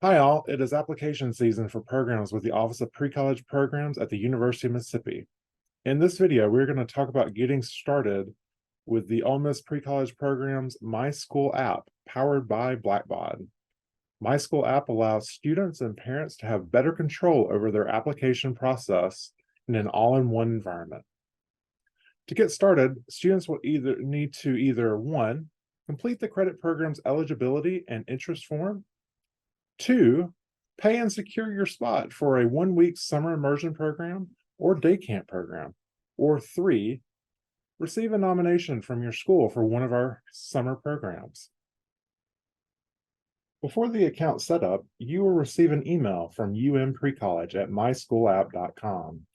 Hi all, it is application season for programs with the Office of Pre-College Programs at the University of Mississippi. In this video, we're going to talk about getting started with the Ole Miss Pre-College Program's My School app, powered by Blackbaud. My School app allows students and parents to have better control over their application process in an all-in-one environment. To get started, students will need to either 1, complete the credit program's eligibility and interest form, 2, pay and secure your spot for a 1-week summer immersion program or day camp program. Or 3, receive a nomination from your school for one of our summer programs. Before the account setup, you will receive an email from Precollege at myschoolapp.com.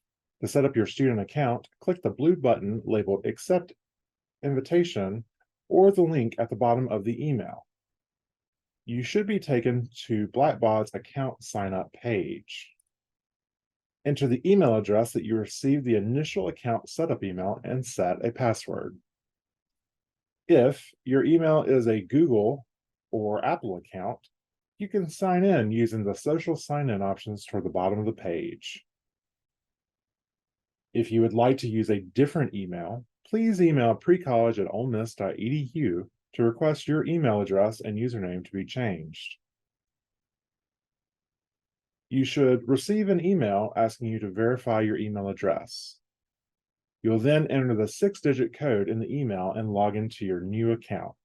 To set up your student account, click the blue button labeled Accept Invitation or the link at the bottom of the email. You should be taken to Blackbaud's account sign-up page. Enter the email address that you received the initial account setup email and set a password. If your email is a Google or Apple account, you can sign in using the social sign-in options toward the bottom of the page. If you would like to use a different email, please email precollege@olemiss.edu to request your email address and username to be changed. You should receive an email asking you to verify your email address. You'll then enter the 6-digit code in the email and log into your new account.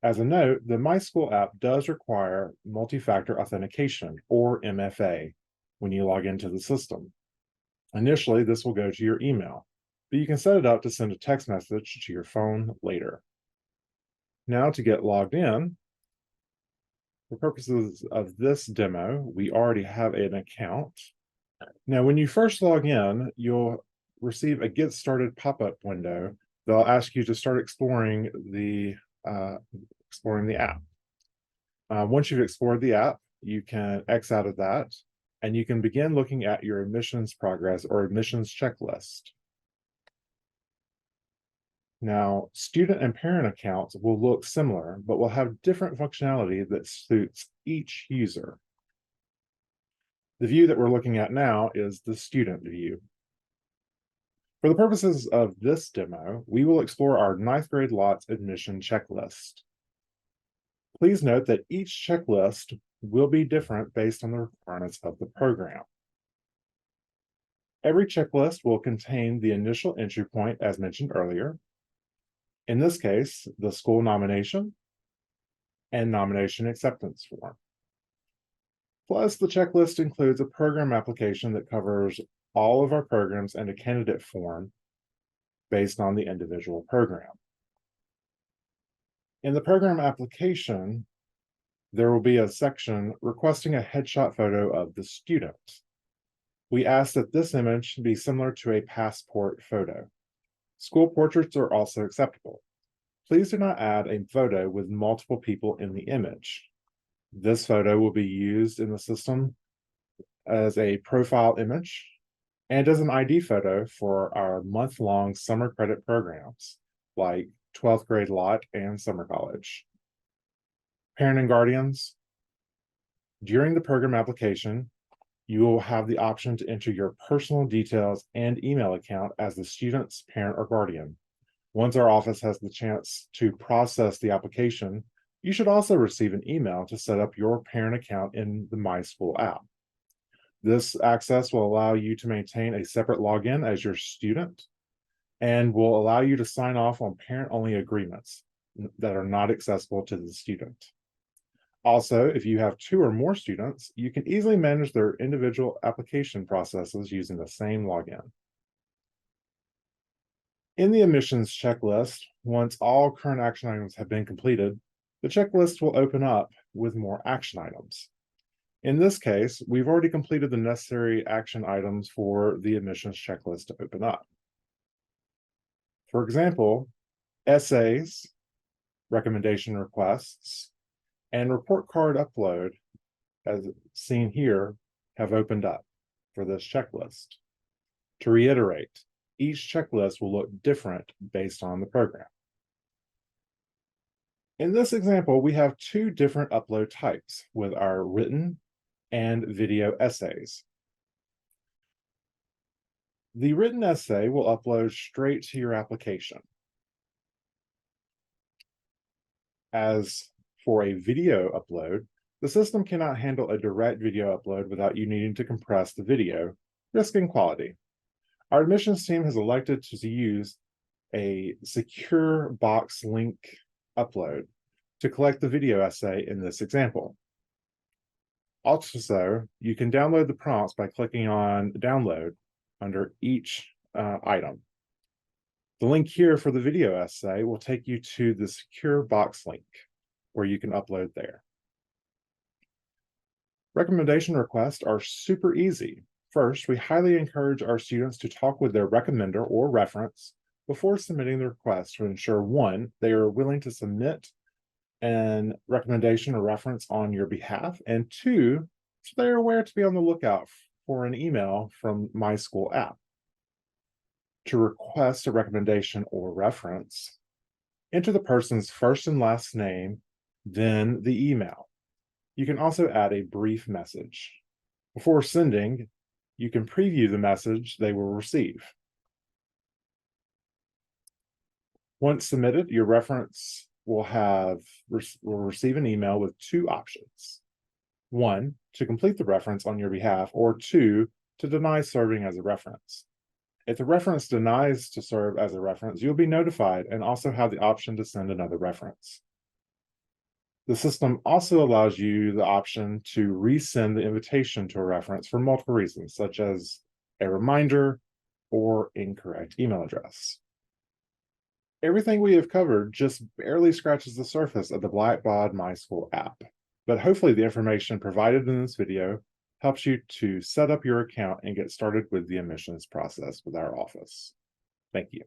As a note, the My School app does require multi-factor authentication, or MFA, when you log into the system. Initially, this will go to your email, but you can set it up to send a text message to your phone later. Now, to get logged in, for purposes of this demo, we already have an account. Now, when you first log in, you'll receive a Get Started pop-up window. They'll ask you to start exploring the app. Once you've explored the app, you can X out of that, and you can begin looking at your admissions progress or admissions checklist. Now, student and parent accounts will look similar, but will have different functionality that suits each user. The view that we're looking at now is the student view. For the purposes of this demo, we will explore our 9th grade LOTS admission checklist. Please note that each checklist will be different based on the requirements of the program. Every checklist will contain the initial entry point as mentioned earlier. In this case, the school nomination and nomination acceptance form. Plus, the checklist includes a program application that covers all of our programs and a candidate form based on the individual program. In the program application, there will be a section requesting a headshot photo of the student. We ask that this image be similar to a passport photo. School portraits are also acceptable. Please do not add a photo with multiple people in the image. This photo will be used in the system as a profile image and as an ID photo for our month-long summer credit programs, like 12th grade LOT and summer college. Parent and guardians, during the program application, you will have the option to enter your personal details and email account as the student's parent or guardian. Once our office has the chance to process the application, you should also receive an email to set up your parent account in the My School app. This access will allow you to maintain a separate login as your student and will allow you to sign off on parent-only agreements that are not accessible to the student. Also, if you have 2 or more students, you can easily manage their individual application processes using the same login. In the admissions checklist, once all current action items have been completed, the checklist will open up with more action items. In this case, we've already completed the necessary action items for the admissions checklist to open up. For example, essays, recommendation requests, and report card upload, as seen here, have opened up for this checklist. To reiterate, each checklist will look different based on the program. In this example, we have two different upload types with our written and video essays. The written essay will upload straight to your application. As for a video upload, the system cannot handle a direct video upload without you needing to compress the video, risking quality. Our admissions team has elected to use a secure box link upload to collect the video essay in this example. Also, you can download the prompts by clicking on download under each item. The link here for the video essay will take you to the secure box link where you can upload there. Recommendation requests are super easy. First, we highly encourage our students to talk with their recommender or reference before submitting the request to ensure, one, they are willing to submit an recommendation or reference on your behalf, and two, so they are aware to be on the lookout for an email from My School app. To request a recommendation or reference, enter the person's first and last name, then the email. You can also add a brief message. Before sending, you can preview the message they will receive. Once submitted, your reference will receive an email with two options. One, to complete the reference on your behalf, or two, to deny serving as a reference. If the reference denies to serve as a reference, you'll be notified and also have the option to send another reference. The system also allows you the option to resend the invitation to a reference for multiple reasons, such as a reminder or incorrect email address. Everything we have covered just barely scratches the surface of the Blackbaud My School app, but hopefully the information provided in this video helps you to set up your account and get started with the admissions process with our office. Thank you.